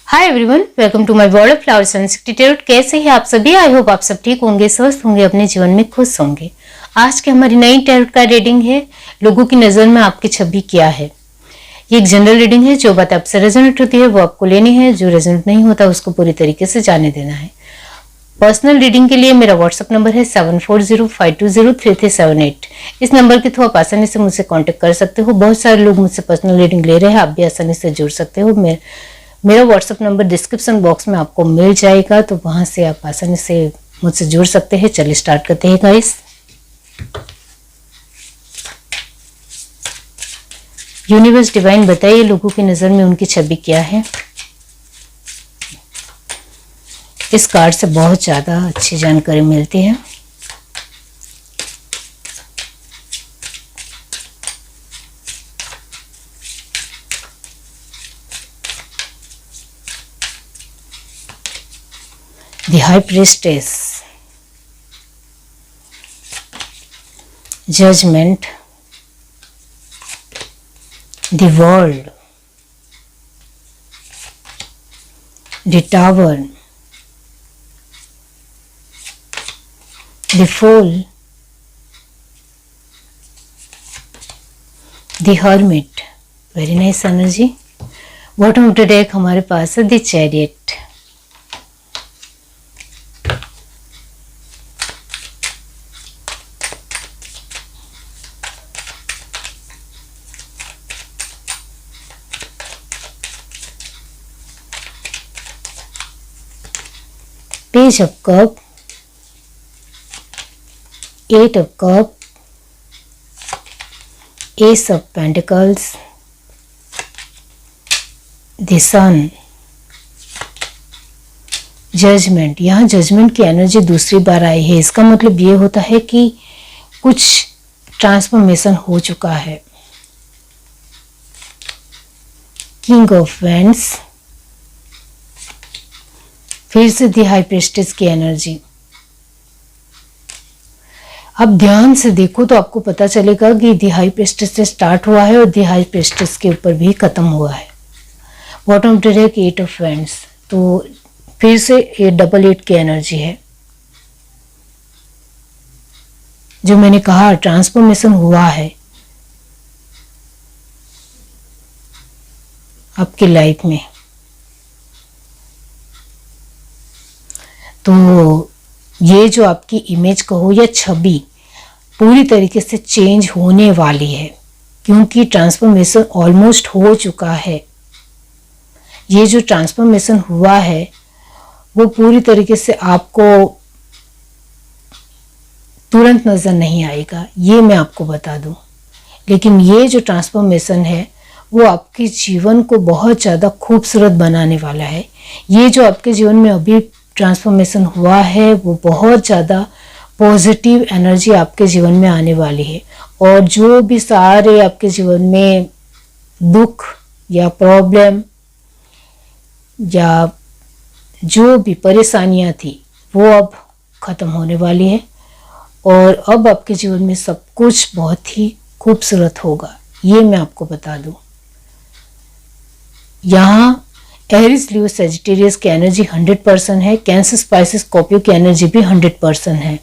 Hi everyone, welcome to my world of flowers and tarot. कैसे हैं आप सभी? आई होप आप सब ठीक होंगे, स्वस्थ होंगे, अपने जीवन में खुश होंगे। आज की हमारी नई टैरोट का रीडिंग है लोगों की नजर में आपकी छवि क्या है। ये एक जनरल रीडिंग है। जो बात आपसे रेजोनेट होती है वो आपको लेनी है, जो रेजोनेट नहीं होता उसको पूरी तरीके से जाने देना है। पर्सनल रीडिंग के लिए मेरा व्हाट्सएप नंबर है 7405203378। इस नंबर के थ्रू आप आसानी से मुझसे कांटेक्ट कर सकते हो। बहुत सारे लोग मुझसे पर्सनल रीडिंग ले रहे हैं, आप भी आसानी से जुड़ सकते हो। मेरा व्हाट्सएप नंबर डिस्क्रिप्शन बॉक्स में आपको मिल जाएगा, तो वहां से आप आसानी से मुझसे जुड़ सकते हैं। चलिए स्टार्ट करते हैं गाइस। यूनिवर्स डिवाइन बताइए लोगों की नजर में उनकी छवि क्या है। इस कार्ड से बहुत ज्यादा अच्छी जानकारी मिलती है। The High Priestess, Judgment, the World, the Tower, the Fool, the Hermit. Very nice energy. Bottom of the deck हमारे पास है The Chariot. Page of Cup, Eight of Cup, Ace of Pentacles, the Sun, Judgment। यहाँ judgement की energy दूसरी बार आई है। इसका मतलब ये होता है कि कुछ ट्रांसफॉर्मेशन हो चुका है। किंग ऑफ वेंड्स, फिर से दी हाई प्रिस्टेस की एनर्जी। अब ध्यान से देखो तो आपको पता चलेगा कि दी हाई प्रिस्टेस से स्टार्ट हुआ है और दी हाई प्रिस्टेस के ऊपर भी खत्म हुआ है। Bottom of the deck eight of wands, तो फिर से ये डबल एट की एनर्जी है। जो मैंने कहा ट्रांसफॉर्मेशन हुआ है आपकी लाइफ में। तो ये जो आपकी इमेज कहो या छवि पूरी तरीके से चेंज होने वाली है, क्योंकि ट्रांसफॉर्मेशन ऑलमोस्ट हो चुका है। ये जो ट्रांसफॉर्मेशन हुआ है वो पूरी तरीके से आपको तुरंत नजर नहीं आएगा, ये मैं आपको बता दूं। लेकिन ये जो ट्रांसफॉर्मेशन है वो आपके जीवन को बहुत ज़्यादा खूबसूरत बनाने वाला है। ये जो आपके जीवन में अभी ट्रांसफॉर्मेशन हुआ है वो बहुत ज़्यादा पॉजिटिव एनर्जी आपके जीवन में आने वाली है। और जो भी सारे आपके जीवन में दुख या प्रॉब्लम या जो भी परेशानियां थी वो अब ख़त्म होने वाली है और अब आपके जीवन में सब कुछ बहुत ही खूबसूरत होगा, ये मैं आपको बता दूं। यहाँ एरिस लियो सेजिटेरियस की एनर्जी 100% है। कैंसर स्पाइसेस स्कॉर्पियो की एनर्जी भी 100% है।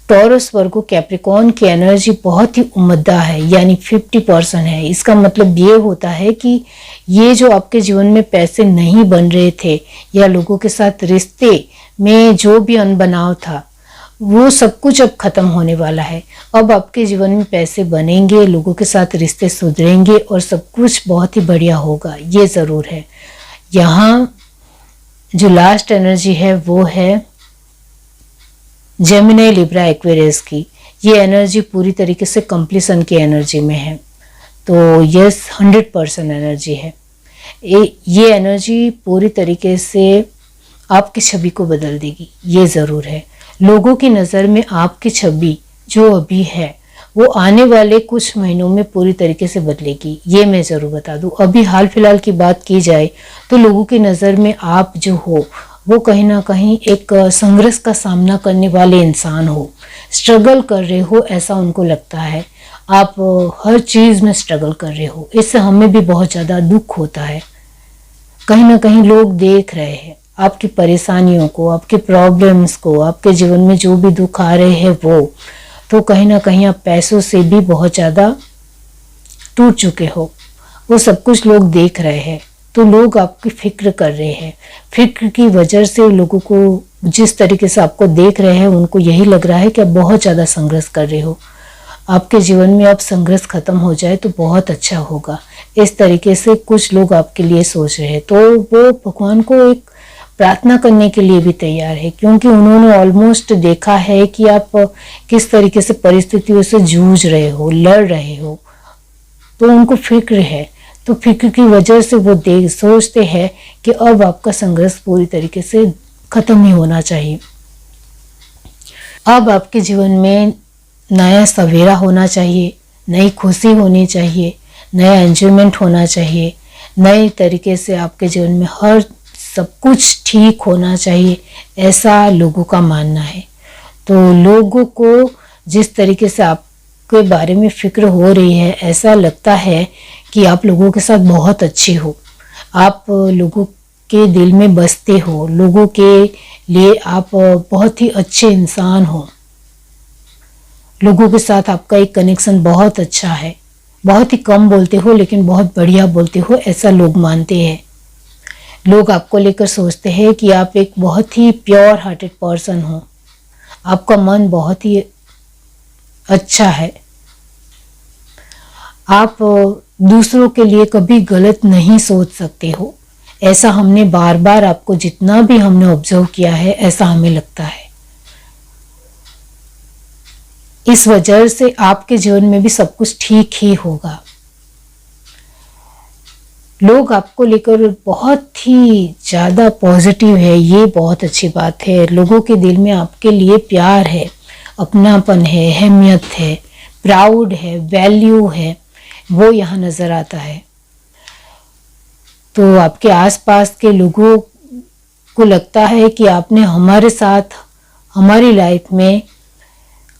टॉरस वर्गो कैप्रिकॉर्न की एनर्जी बहुत ही उम्दा है, यानी 50% है। इसका मतलब ये होता है कि ये जो आपके जीवन में पैसे नहीं बन रहे थे या लोगों के साथ रिश्ते में जो भी अनबनाव था वो सब कुछ अब खत्म होने वाला है। अब आपके जीवन में पैसे बनेंगे, लोगों के साथ रिश्ते सुधरेंगे और सब कुछ बहुत ही बढ़िया होगा, ये ज़रूर है। यहाँ जो लास्ट एनर्जी है वो है जेमिनी लिब्रा एक्वेरियस की। ये एनर्जी पूरी तरीके से कंप्लीशन की एनर्जी में है, तो यस 100% एनर्जी है। ये एनर्जी पूरी तरीके से आपकी छवि को बदल देगी, ये ज़रूर है। लोगों की नज़र में आपकी छवि जो अभी है वो आने वाले कुछ महीनों में पूरी तरीके से बदलेगी, ये मैं ज़रूर बता दूं। अभी हाल फिलहाल की बात की जाए तो लोगों की नज़र में आप जो हो वो कहीं ना कहीं एक संघर्ष का सामना करने वाले इंसान हो, स्ट्रगल कर रहे हो, ऐसा उनको लगता है। आप हर चीज़ में स्ट्रगल कर रहे हो, इससे हमें भी बहुत ज़्यादा दुख होता है। कहीं ना कहीं लोग देख रहे हैं आपकी परेशानियों को, आपके प्रॉब्लम्स को, आपके जीवन में जो भी दुख आ रहे हैं वो, तो कहीं ना कहीं आप पैसों से भी बहुत ज़्यादा टूट चुके हो, वो सब कुछ लोग देख रहे हैं। तो लोग आपकी फिक्र कर रहे हैं। फिक्र की वजह से लोगों को जिस तरीके से आपको देख रहे हैं उनको यही लग रहा है कि आप बहुत ज़्यादा संघर्ष कर रहे हो। आपके जीवन में अब संघर्ष खत्म हो जाए तो बहुत अच्छा होगा, इस तरीके से कुछ लोग आपके लिए सोच रहे हैं। तो वो भगवान को एक प्रार्थना करने के लिए भी तैयार है, क्योंकि उन्होंने ऑलमोस्ट देखा है कि आप किस तरीके से परिस्थितियों से जूझ रहे हो, लड़ रहे हो। तो उनको फिक्र है, तो फिक्र की वजह से वो सोचते हैं कि अब आपका संघर्ष पूरी तरीके से खत्म ही होना चाहिए। अब आपके जीवन में नया सवेरा होना चाहिए, नई खुशी होनी चाहिए, नया एंजॉयमेंट होना चाहिए, नए तरीके से आपके जीवन में हर सब कुछ ठीक होना चाहिए, ऐसा लोगों का मानना है। तो लोगों को जिस तरीके से आपके बारे में फिक्र हो रही है, ऐसा लगता है कि आप लोगों के साथ बहुत अच्छे हो, आप लोगों के दिल में बसते हो, लोगों के लिए आप बहुत ही अच्छे इंसान हो, लोगों के साथ आपका एक कनेक्शन बहुत अच्छा है। बहुत ही कम बोलते हो लेकिन बहुत बढ़िया बोलते हो, ऐसा लोग मानते हैं। लोग आपको लेकर सोचते हैं कि आप एक बहुत ही प्योर हार्टेड पर्सन हो, आपका मन बहुत ही अच्छा है, आप दूसरों के लिए कभी गलत नहीं सोच सकते हो। ऐसा हमने बार बार आपको जितना भी हमने ऑब्जर्व किया है, ऐसा हमें लगता है। इस वजह से आपके जीवन में भी सब कुछ ठीक ही होगा। लोग आपको लेकर बहुत ही ज़्यादा पॉजिटिव है, ये बहुत अच्छी बात है। लोगों के दिल में आपके लिए प्यार है, अपनापन है, अहमियत है, प्राउड है, वैल्यू है, वो यहाँ नज़र आता है। तो आपके आसपास के लोगों को लगता है कि आपने हमारे साथ, हमारी लाइफ में,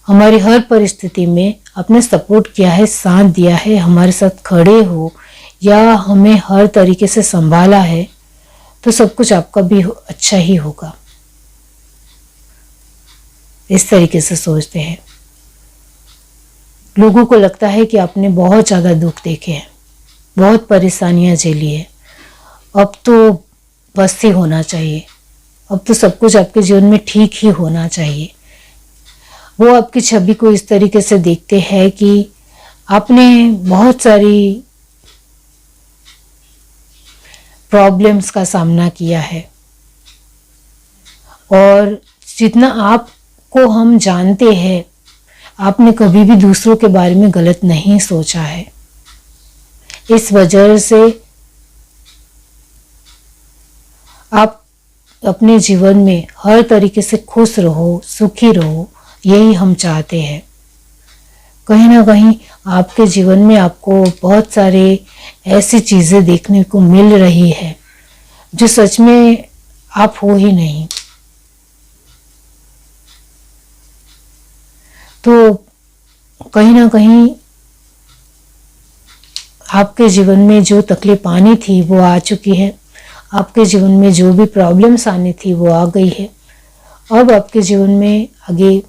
हमारी हर परिस्थिति में आपने सपोर्ट किया है, साथ दिया है, हमारे साथ खड़े हो या हमें हर तरीके से संभाला है, तो सब कुछ आपका भी अच्छा ही होगा। इस तरीके से सोचते हैं। लोगों को लगता है कि आपने बहुत ज़्यादा दुख देखे हैं, बहुत परेशानियां झेली है, अब तो बस ही होना चाहिए, अब तो सब कुछ आपके जीवन में ठीक ही होना चाहिए। वो आपकी छवि को इस तरीके से देखते हैं कि आपने बहुत सारी प्रॉब्लम्स का सामना किया है और जितना आपको हम जानते हैं, आपने कभी भी दूसरों के बारे में गलत नहीं सोचा है। इस वजह से आप अपने जीवन में हर तरीके से खुश रहो, सुखी रहो, यही हम चाहते हैं। कहीं ना कहीं आपके जीवन में आपको बहुत सारे ऐसी चीज़ें देखने को मिल रही है जो सच में आप हो ही नहीं। तो कहीं ना कहीं आपके जीवन में जो तकलीफ आनी थी वो आ चुकी है, आपके जीवन में जो भी प्रॉब्लम्स आनी थी वो आ गई है। अब आपके जीवन में आगे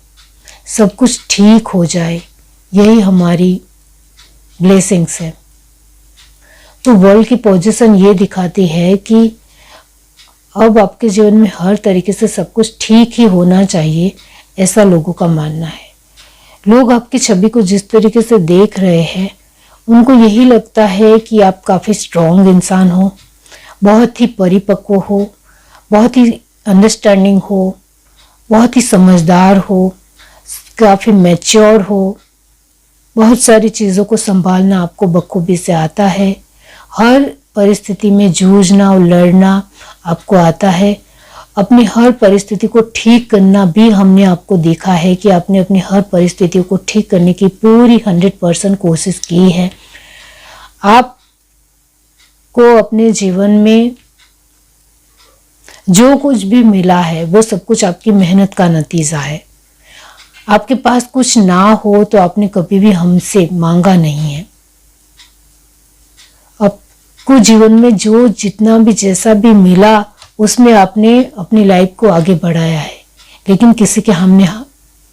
सब कुछ ठीक हो जाए, यही हमारी ब्लेसिंग्स है। तो वर्ल्ड की पोजीशन ये दिखाती है कि अब आपके जीवन में हर तरीके से सब कुछ ठीक ही होना चाहिए, ऐसा लोगों का मानना है। लोग आपकी छवि को जिस तरीके से देख रहे हैं, उनको यही लगता है कि आप काफ़ी स्ट्रॉन्ग इंसान हो, बहुत ही परिपक्व हो, बहुत ही अंडरस्टैंडिंग हो, बहुत ही समझदार हो, काफ़ी मैच्योर हो, बहुत सारी चीज़ों को संभालना आपको बखूबी से आता है, हर परिस्थिति में जूझना और लड़ना आपको आता है, अपनी हर परिस्थिति को ठीक करना भी हमने आपको देखा है कि आपने अपनी हर परिस्थितियों को ठीक करने की पूरी 100% कोशिश की है। आपको अपने जीवन में जो कुछ भी मिला है वो सब कुछ आपकी मेहनत का नतीजा है। आपके पास कुछ ना हो तो आपने कभी भी हमसे मांगा नहीं है। अब आपको जीवन में जो जितना भी जैसा भी मिला उसमें आपने अपनी लाइफ को आगे बढ़ाया है, लेकिन किसी के हमने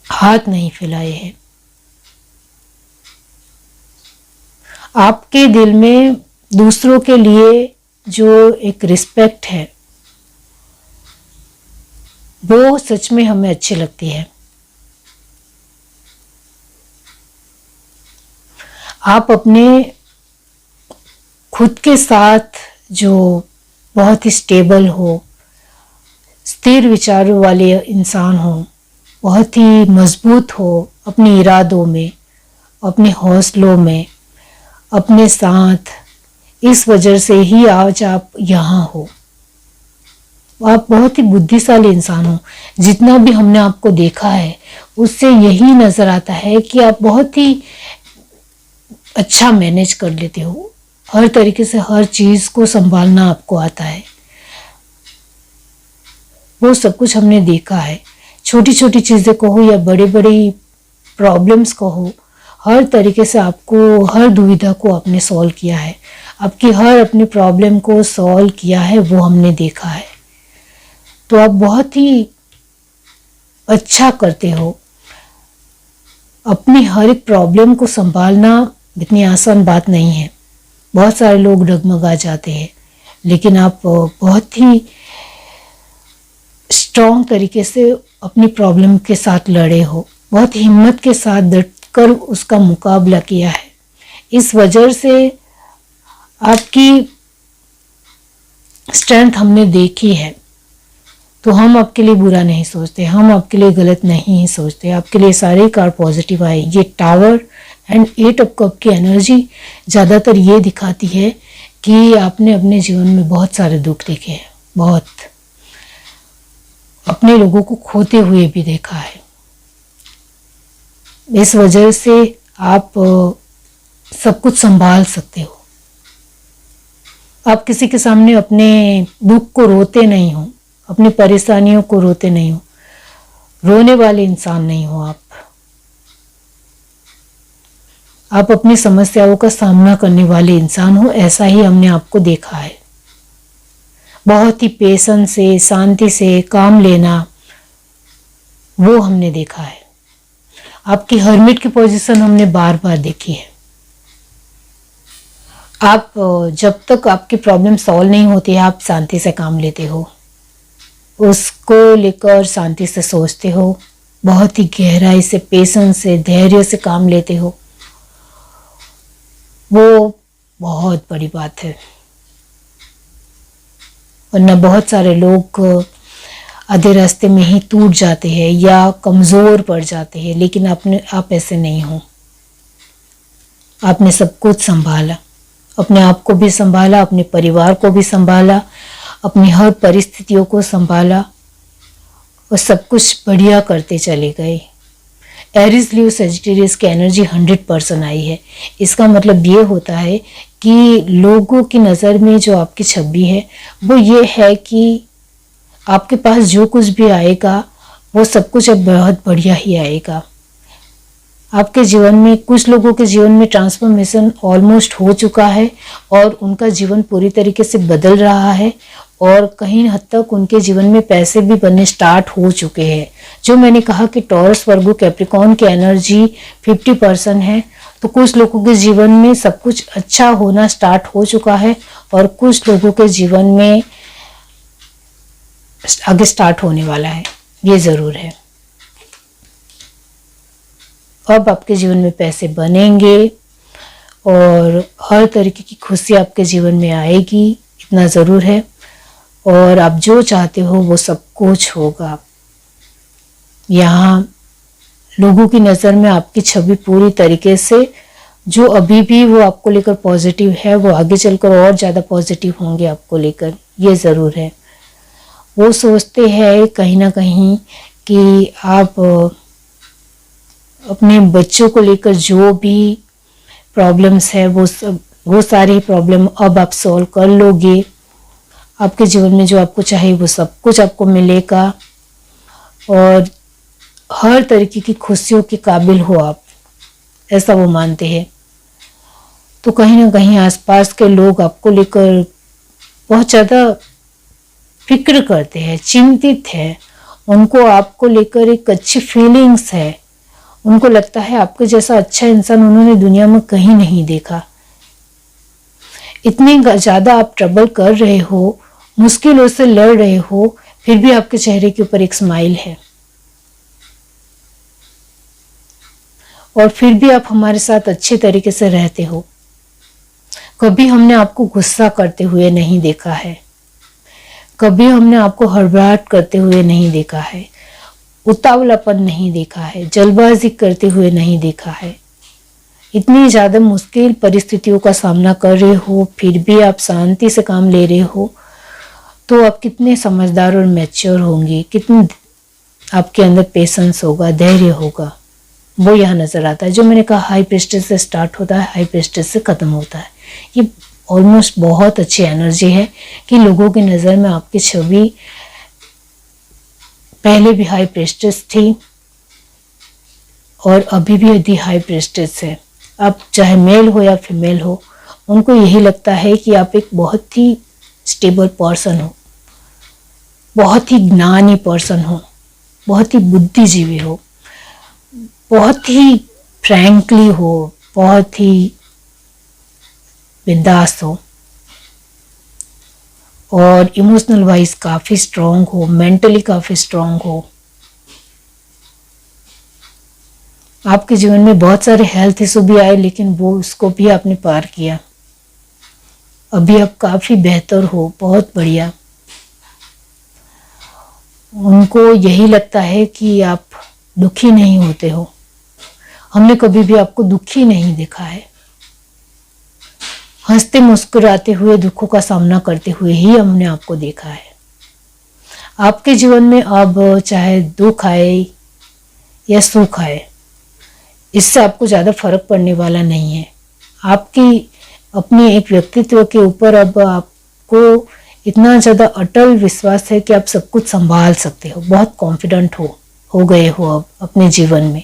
हाथ नहीं फैलाए हैं। आपके दिल में दूसरों के लिए जो एक रिस्पेक्ट है वो सच में हमें अच्छी लगती है। आप अपने खुद के साथ जो बहुत ही स्टेबल हो, स्थिर विचारों वाले इंसान हो, बहुत ही मजबूत हो अपने इरादों में, अपने हौसलों में, अपने साथ, इस वजह से ही आज आप यहाँ हो। आप बहुत ही बुद्धिशाली इंसान हो। जितना भी हमने आपको देखा है उससे यही नजर आता है कि आप बहुत ही अच्छा मैनेज कर लेते हो, हर तरीके से हर चीज को संभालना आपको आता है। वो सब कुछ हमने देखा है, छोटी छोटी चीजें कहो या बड़ी बड़ी प्रॉब्लम्स कहो, हर तरीके से आपको हर दुविधा को आपने सॉल्व किया है, आपकी हर अपनी प्रॉब्लम को सॉल्व किया है, वो हमने देखा है। तो आप बहुत ही अच्छा करते हो। अपनी हर एक प्रॉब्लम को संभालना इतनी आसान बात नहीं है। बहुत सारे लोग डगमगा जाते हैं, लेकिन आप बहुत ही स्ट्रॉन्ग तरीके से अपनी प्रॉब्लम के साथ लड़े हो, बहुत हिम्मत के साथ डटकर उसका मुकाबला किया है। इस वजह से आपकी स्ट्रेंथ हमने देखी है। तो हम आपके लिए बुरा नहीं सोचते, हम आपके लिए गलत नहीं सोचते, आपके लिए सारे कार्ड पॉजिटिव आए। ये टावर एंड 8 ऑफ कप की एनर्जी ज़्यादातर ये दिखाती है कि आपने अपने जीवन में बहुत सारे दुख देखे हैं, बहुत अपने लोगों को खोते हुए भी देखा है। इस वजह से आप सब कुछ संभाल सकते हो। आप किसी के सामने अपने दुख को रोते नहीं हो, अपनी परेशानियों को रोते नहीं हो, रोने वाले इंसान नहीं हो आप अपनी समस्याओं का सामना करने वाले इंसान हो। ऐसा ही हमने आपको देखा है। बहुत ही पेशेंस से, शांति से काम लेना, वो हमने देखा है। आपकी हर्मिट की पोजीशन हमने बार बार देखी है। आप जब तक आपकी प्रॉब्लम सॉल्व नहीं होती है, आप शांति से काम लेते हो, उसको लेकर शांति से सोचते हो, बहुत ही गहराई से, पेशेंस से, धैर्य से काम लेते हो। वो बहुत बड़ी बात है। वरना बहुत सारे लोग आधे रास्ते में ही टूट जाते हैं या कमज़ोर पड़ जाते हैं, लेकिन आप ऐसे नहीं हो। आपने सब कुछ संभाला, अपने आप को भी संभाला, अपने परिवार को भी संभाला, अपनी हर परिस्थितियों को संभाला और सब कुछ बढ़िया करते चले गए। एरिस लियो सेजिटेरियस की एनर्जी 100% आई है। इसका मतलब ये होता है कि लोगों की नज़र में जो आपकी छवि है वो ये है कि आपके पास जो कुछ भी आएगा वो सब कुछ अब बहुत बढ़िया ही आएगा। आपके जीवन में, कुछ लोगों के जीवन में ट्रांसफॉर्मेशन ऑलमोस्ट हो चुका है और उनका जीवन पूरी तरीके से बदल रहा है और कहीं हद तक उनके जीवन में पैसे भी बनने स्टार्ट हो चुके हैं। जो मैंने कहा कि टॉरस, वर्गो, कैप्रिकॉर्न की एनर्जी 50% है, तो कुछ लोगों के जीवन में सब कुछ अच्छा होना स्टार्ट हो चुका है और कुछ लोगों के जीवन में आगे स्टार्ट होने वाला है, ये ज़रूर है। अब आपके जीवन में पैसे बनेंगे और हर तरीके की खुशी आपके जीवन में आएगी, इतना ज़रूर है। और आप जो चाहते हो वो सब कुछ होगा। यहाँ लोगों की नज़र में आपकी छवि पूरी तरीके से, जो अभी भी वो आपको लेकर पॉजिटिव है, वो आगे चलकर और ज़्यादा पॉजिटिव होंगे आपको लेकर, ये ज़रूर है। वो सोचते हैं कहीं ना कहीं कि आप अपने बच्चों को लेकर जो भी प्रॉब्लम्स है वो सारी प्रॉब्लम अब आप सॉल्व कर लोगे। आपके जीवन में जो आपको चाहिए वो सब कुछ आपको मिलेगा और हर तरीके की खुशियों के काबिल हो आप, ऐसा वो मानते हैं। तो कहीं ना कहीं आसपास के लोग आपको लेकर बहुत ज़्यादा फिक्र करते हैं, चिंतित है, उनको आपको लेकर एक अच्छी फीलिंग्स है। उनको लगता है आपके जैसा अच्छा इंसान उन्होंने दुनिया में कहीं नहीं देखा। इतनी ज़्यादा आप ट्रबल कर रहे हो, मुश्किलों से लड़ रहे हो, फिर भी आपके चेहरे के ऊपर एक स्माइल है। और फिर भी आप हमारे साथ अच्छे तरीके से रहते हो। कभी हमने आपको गुस्सा करते हुए नहीं देखा है, कभी हमने आपको हड़बड़ाहट करते हुए नहीं देखा है, उतावलापन नहीं देखा है, जल्दबाजी करते हुए नहीं देखा है। इतनी ज़्यादा मुश्किल परिस्थितियों का सामना कर रहे हो, फिर भी आप शांति से काम ले रहे हो, तो आप कितने समझदार और मैच्योर होंगे, कितने आपके अंदर पेशेंस होगा, धैर्य होगा, वो यहाँ नजर आता है। जो मैंने कहा हाई प्रीस्टेस से स्टार्ट होता है, हाई प्रीस्टेस से खत्म होता है। ये ऑलमोस्ट बहुत अच्छी एनर्जी है कि लोगों की नज़र में आपकी छवि पहले भी हाई प्रीस्टेस थी और अभी भी यदि हाई प्रीस्टेस है। आप चाहे मेल हो या फीमेल हो, उनको यही लगता है कि आप एक बहुत ही स्टेबल पर्सन हो, बहुत ही ज्ञानी पर्सन हो, बहुत ही बुद्धिजीवी हो, बहुत ही फ्रैंकली हो, बहुत ही बिंदास हो और इमोशनल वाइज काफ़ी स्ट्रॉन्ग हो, मेंटली काफ़ी स्ट्रॉन्ग हो। आपके जीवन में बहुत सारे हेल्थ इशू भी आए, लेकिन वो उसको भी आपने पार किया। अभी आप काफ़ी बेहतर हो, बहुत बढ़िया। उनको यही लगता है कि आप दुखी नहीं होते हो। हमने कभी भी आपको दुखी नहीं देखा है। हंसते मुस्कुराते हुए, दुखों का सामना करते हुए ही हमने आपको देखा है। आपके जीवन में अब चाहे दुख आए या सुख आए, इससे आपको ज़्यादा फर्क पड़ने वाला नहीं है। आपकी अपनी एक व्यक्तित्व के ऊपर अब आपको इतना ज़्यादा अटल विश्वास है कि आप सब कुछ संभाल सकते हो, बहुत कॉन्फिडेंट हो गए हो अब अपने जीवन में।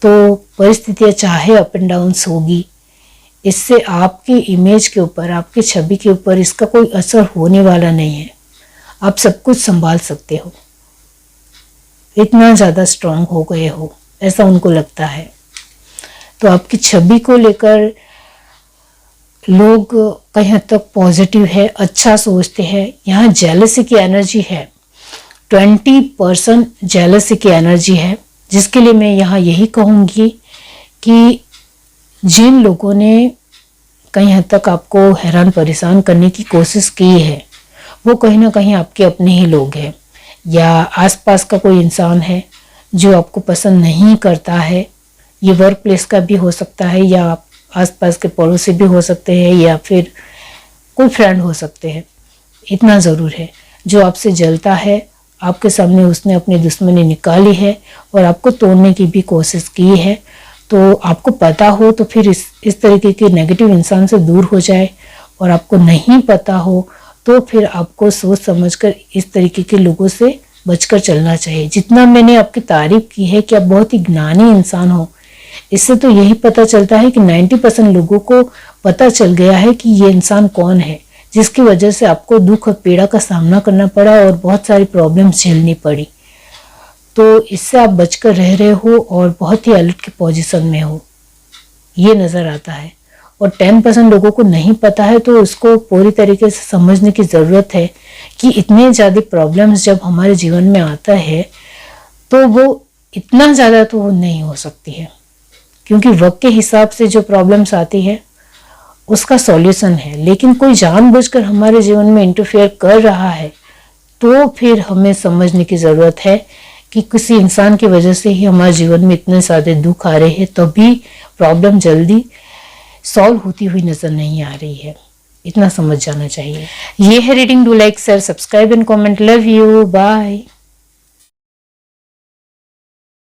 तो परिस्थितियाँ चाहे अप एंड डाउन्स होगी, इससे आपकी इमेज के ऊपर, आपकी छवि के ऊपर इसका कोई असर होने वाला नहीं है। आप सब कुछ संभाल सकते हो, इतना ज़्यादा स्ट्रांग हो गए हो, ऐसा उनको लगता है। तो आपकी छवि को लेकर लोग कहीं हद तक पॉजिटिव है, अच्छा सोचते हैं। यहाँ जेलसी की एनर्जी है, 20% जेलसी की एनर्जी है, जिसके लिए मैं यहाँ यही कहूँगी कि जिन लोगों ने कहीं हद तक आपको हैरान परेशान करने की कोशिश की है, वो कहीं ना कहीं आपके अपने ही लोग हैं, या आसपास का कोई इंसान है जो आपको पसंद नहीं करता है। ये वर्क प्लेस का भी हो सकता है, या आसपास के पड़ोसी भी हो सकते हैं, या फिर कोई फ्रेंड हो सकते हैं। इतना ज़रूर है, जो आपसे जलता है, आपके सामने उसने अपनी दुश्मनी निकाली है और आपको तोड़ने की भी कोशिश की है। तो आपको पता हो तो फिर इस तरीके के नेगेटिव इंसान से दूर हो जाए, और आपको नहीं पता हो तो फिर आपको सोच समझकर इस तरीके के लोगों से बचकर चलना चाहिए। जितना मैंने आपकी तारीफ की है कि आप बहुत ही ज्ञानी इंसान हो, इससे तो यही पता चलता है कि 90% लोगों को पता चल गया है कि ये इंसान कौन है, जिसकी वजह से आपको दुख और पीड़ा का सामना करना पड़ा और बहुत सारी प्रॉब्लम्स झेलनी पड़ी। तो इससे आप बचकर रह रहे हो और बहुत ही अलर्ट की पोजीशन में हो, ये नज़र आता है। और 10% लोगों को नहीं पता है, तो उसको पूरी तरीके से समझने की ज़रूरत है कि इतने ज़्यादा प्रॉब्लम्स जब हमारे जीवन में आता है तो वो इतना ज़्यादा तो वो नहीं हो सकती है, क्योंकि वक्त के हिसाब से जो प्रॉब्लम्स आती है उसका सॉल्यूशन है। लेकिन कोई जानबूझकर हमारे जीवन में इंटरफेयर कर रहा है, तो फिर हमें समझने की ज़रूरत है कि किसी इंसान की वजह से ही हमारे जीवन में इतने सारे दुख आ रहे हैं, तभी प्रॉब्लम जल्दी सॉल्व होती हुई नज़र नहीं आ रही है। इतना समझ जाना चाहिए। ये है reading. Do like, share, subscribe and comment. Love you, bye.